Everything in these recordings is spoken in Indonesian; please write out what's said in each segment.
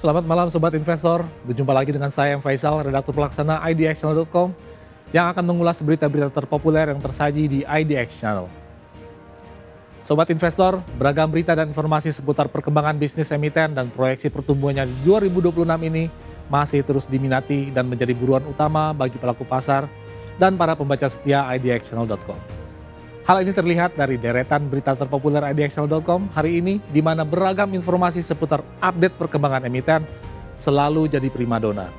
Selamat malam Sobat Investor, berjumpa lagi dengan saya Faisal, redaktur pelaksana idxchannel.com yang akan mengulas berita-berita terpopuler yang tersaji di IDX Channel. Sobat Investor, beragam berita dan informasi seputar perkembangan bisnis emiten dan proyeksi pertumbuhannya di 2026 ini masih terus diminati dan menjadi buruan utama bagi pelaku pasar dan para pembaca setia idxchannel.com. Hal ini terlihat dari deretan berita terpopuler idxchannel.com hari ini, di mana beragam informasi seputar update perkembangan emiten selalu jadi primadona,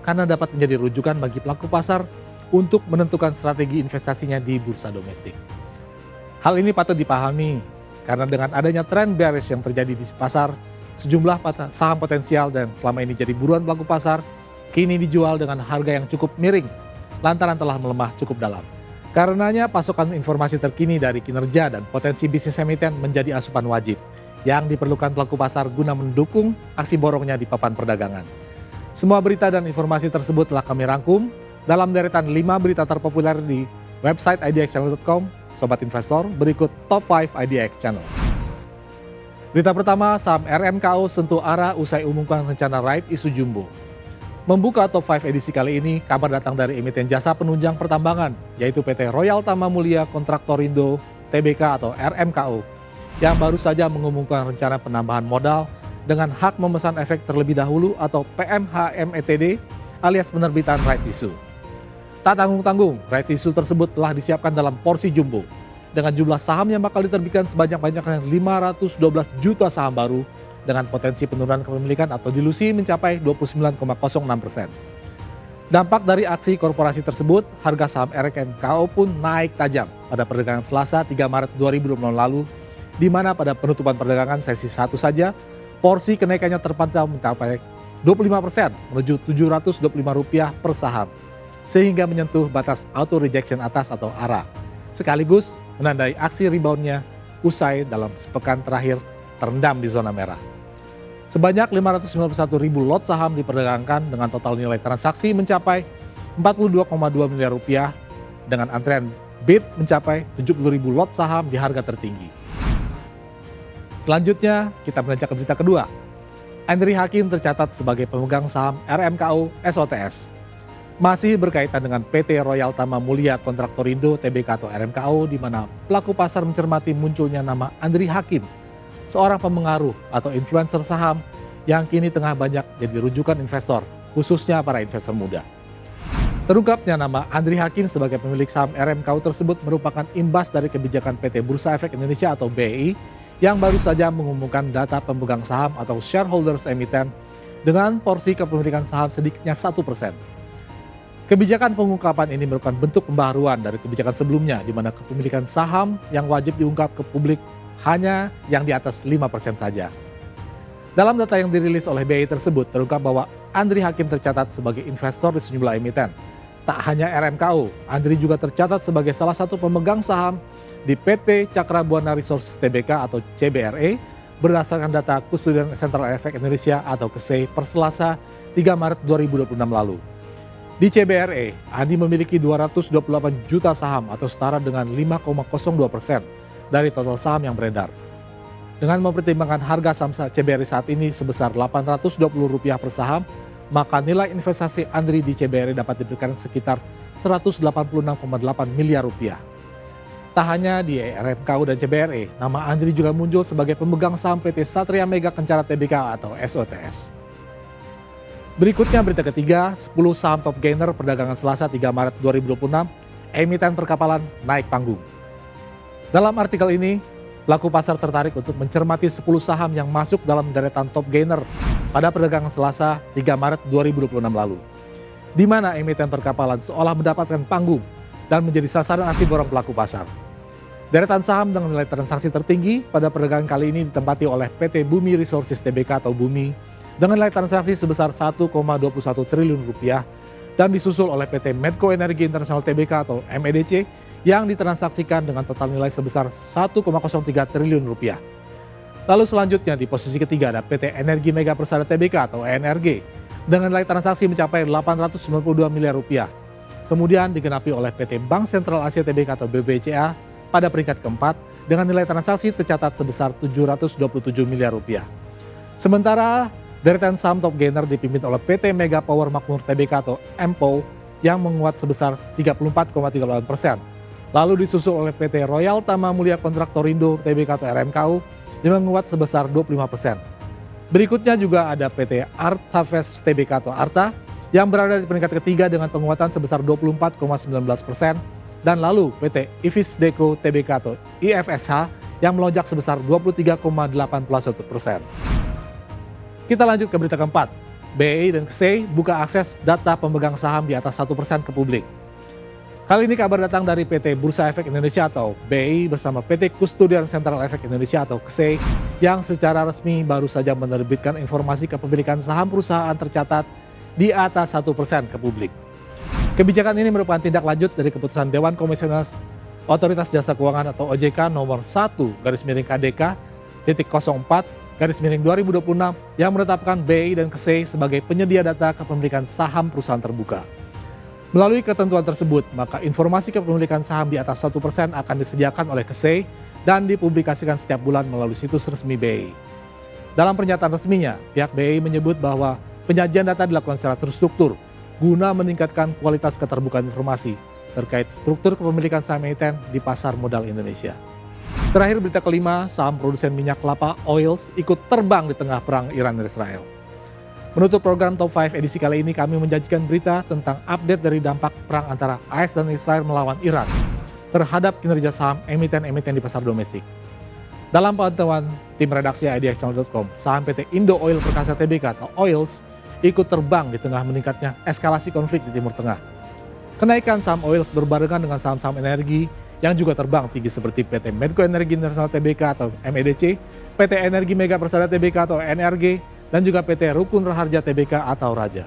karena dapat menjadi rujukan bagi pelaku pasar untuk menentukan strategi investasinya di bursa domestik. Hal ini patut dipahami, karena dengan adanya tren bearish yang terjadi di pasar, sejumlah saham potensial dan selama ini jadi buruan pelaku pasar, kini dijual dengan harga yang cukup miring, lantaran telah melemah cukup dalam. Karenanya pasokan informasi terkini dari kinerja dan potensi bisnis emiten menjadi asupan wajib yang diperlukan pelaku pasar guna mendukung aksi borongnya di papan perdagangan. Semua berita dan informasi tersebut telah kami rangkum dalam deretan 5 berita terpopuler di website idxchannel.com. Sobat Investor, berikut Top 5 IDX Channel. Berita pertama, saham RMKO sentuh arah usai umumkan rencana right issue jumbo. Membuka Top 5 edisi kali ini, kabar datang dari emiten jasa penunjang pertambangan, yaitu PT Royal Tama Mulia Kontraktorindo Tbk atau RMKO, yang baru saja mengumumkan rencana penambahan modal dengan hak memesan efek terlebih dahulu atau PMHMETD alias penerbitan right issue. Tak tanggung-tanggung, right issue tersebut telah disiapkan dalam porsi jumbo, dengan jumlah saham yang bakal diterbitkan sebanyak-banyaknya 512 juta saham baru, dengan potensi penurunan kepemilikan atau dilusi mencapai 29,06%. Dampak dari aksi korporasi tersebut, harga saham RMKO pun naik tajam pada perdagangan Selasa 3 Maret 2020 lalu, di mana pada penutupan perdagangan sesi 1 saja, porsi kenaikannya terpantau mencapai 25% menuju Rp725 per saham, sehingga menyentuh batas auto rejection atas atau ARA, sekaligus menandai aksi reboundnya usai dalam sepekan terakhir terendam di zona merah. Sebanyak 591 ribu lot saham diperdagangkan dengan total nilai transaksi mencapai Rp42,2 miliar dengan antrean bid mencapai 70 ribu lot saham di harga tertinggi. Selanjutnya kita beranjak ke berita kedua. Andri Hakim tercatat sebagai pemegang saham RMKO SOTS. Masih berkaitan dengan PT Royal Tama Mulia Kontraktorindo Tbk atau RMKO, di mana pelaku pasar mencermati munculnya nama Andri Hakim, seorang pemengaruh atau influencer saham yang kini tengah banyak jadi rujukan investor, khususnya para investor muda. Terungkapnya nama Andri Hakim sebagai pemilik saham RMKO tersebut merupakan imbas dari kebijakan PT Bursa Efek Indonesia atau BEI yang baru saja mengumumkan data pemegang saham atau shareholders emiten dengan porsi kepemilikan saham sedikitnya 1%. Kebijakan pengungkapan ini merupakan bentuk pembaharuan dari kebijakan sebelumnya, di mana kepemilikan saham yang wajib diungkap ke publik hanya yang di atas 5% saja. Dalam data yang dirilis oleh BEI tersebut, terungkap bahwa Andri Hakim tercatat sebagai investor di sejumlah emiten. Tak hanya RMKO, Andri juga tercatat sebagai salah satu pemegang saham di PT Cakra Buana Resources Tbk atau CBRE berdasarkan data Kustodian Central Efek Indonesia atau KSEI per Selasa 3 Maret 2026 lalu. Di CBRE, Andi memiliki 228 juta saham atau setara dengan 5,02% dari total saham yang beredar. Dengan mempertimbangkan harga saham CBRE saat ini sebesar Rp820 per saham, maka nilai investasi Andri di CBRE dapat diberikan sekitar Rp186,8 miliar. Tak hanya di RMKO dan CBRE, nama Andri juga muncul sebagai pemegang saham PT Satria Mega Kencana Tbk atau SOTS. Berikutnya berita ketiga, 10 saham top gainer perdagangan Selasa 3 Maret 2026, emiten perkapalan naik panggung. Dalam artikel ini, pelaku pasar tertarik untuk mencermati 10 saham yang masuk dalam deretan top gainer pada perdagangan Selasa 3 Maret 2026 lalu, di mana emiten perkapalan seolah mendapatkan panggung dan menjadi sasaran aksi borong pelaku pasar. Deretan saham dengan nilai transaksi tertinggi pada perdagangan kali ini ditempati oleh PT Bumi Resources Tbk atau Bumi dengan nilai transaksi sebesar Rp1,21 triliun dan disusul oleh PT Medco Energi Internasional Tbk atau MEDC yang ditransaksikan dengan total nilai sebesar Rp1,03 triliun. Lalu selanjutnya di posisi ketiga ada PT Energi Mega Persada Tbk atau ENRG dengan nilai transaksi mencapai Rp892 miliar. Kemudian digenapi oleh PT Bank Sentral Asia Tbk atau BBCA pada peringkat keempat dengan nilai transaksi tercatat sebesar Rp727 miliar. Sementara Deretan saham top gainer dipimpin oleh PT Mega Power Makmur Tbk atau MPO yang menguat sebesar 34,38%. Lalu disusul oleh PT Royal Tama Mulia Kontraktorindo Tbk atau RMKU yang menguat sebesar 25%. Berikutnya juga ada PT Artavest Tbk atau Arta yang berada di peringkat ketiga dengan penguatan sebesar 24,19%. Dan lalu PT Ivis Deco Tbk atau IFSH yang melonjak sebesar 23,81%. Kita lanjut ke berita keempat. BEI dan KSEI buka akses data pemegang saham di atas 1% ke publik. Kali ini kabar datang dari PT Bursa Efek Indonesia atau BEI bersama PT Kustodian Sentral Efek Indonesia atau KSEI yang secara resmi baru saja menerbitkan informasi kepemilikan saham perusahaan tercatat di atas 1% ke publik. Kebijakan ini merupakan tindak lanjut dari keputusan Dewan Komisioner Otoritas Jasa Keuangan atau OJK nomor 1/KDK.04/2026 yang menetapkan BEI dan KSEI sebagai penyedia data kepemilikan saham perusahaan terbuka. Melalui ketentuan tersebut, maka informasi kepemilikan saham di atas 1% akan disediakan oleh KSEI dan dipublikasikan setiap bulan melalui situs resmi BEI. Dalam pernyataan resminya, pihak BEI menyebut bahwa penyajian data dilakukan secara terstruktur guna meningkatkan kualitas keterbukaan informasi terkait struktur kepemilikan saham emiten di pasar modal Indonesia. Terakhir berita kelima, saham produsen minyak kelapa Oils ikut terbang di tengah perang Iran dan Israel. Menutup program Top 5 edisi kali ini, kami menjanjikan berita tentang update dari dampak perang antara AS dan Israel melawan Iran terhadap kinerja saham emiten-emiten di pasar domestik. Dalam pantauan tim redaksi idxchannel.com, saham PT Indo Oil Perkasa Tbk atau Oils ikut terbang di tengah meningkatnya eskalasi konflik di Timur Tengah. Kenaikan saham Oils berbarengan dengan saham-saham energi yang juga terbang tinggi seperti PT Medco Energi Internasional Tbk atau MEDC, PT Energi Mega Persada Tbk atau NRG, dan juga PT Rukun Raharja Tbk atau Raja.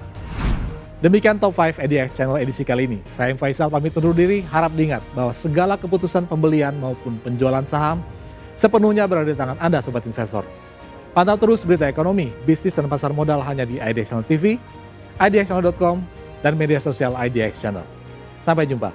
Demikian Top 5 IDX Channel edisi kali ini. Saya Faisal pamit undur diri, harap diingat bahwa segala keputusan pembelian maupun penjualan saham sepenuhnya berada di tangan Anda Sobat Investor. Pantau terus berita ekonomi, bisnis dan pasar modal hanya di IDX Channel TV, idxchannel.com, dan media sosial IDX Channel. Sampai jumpa.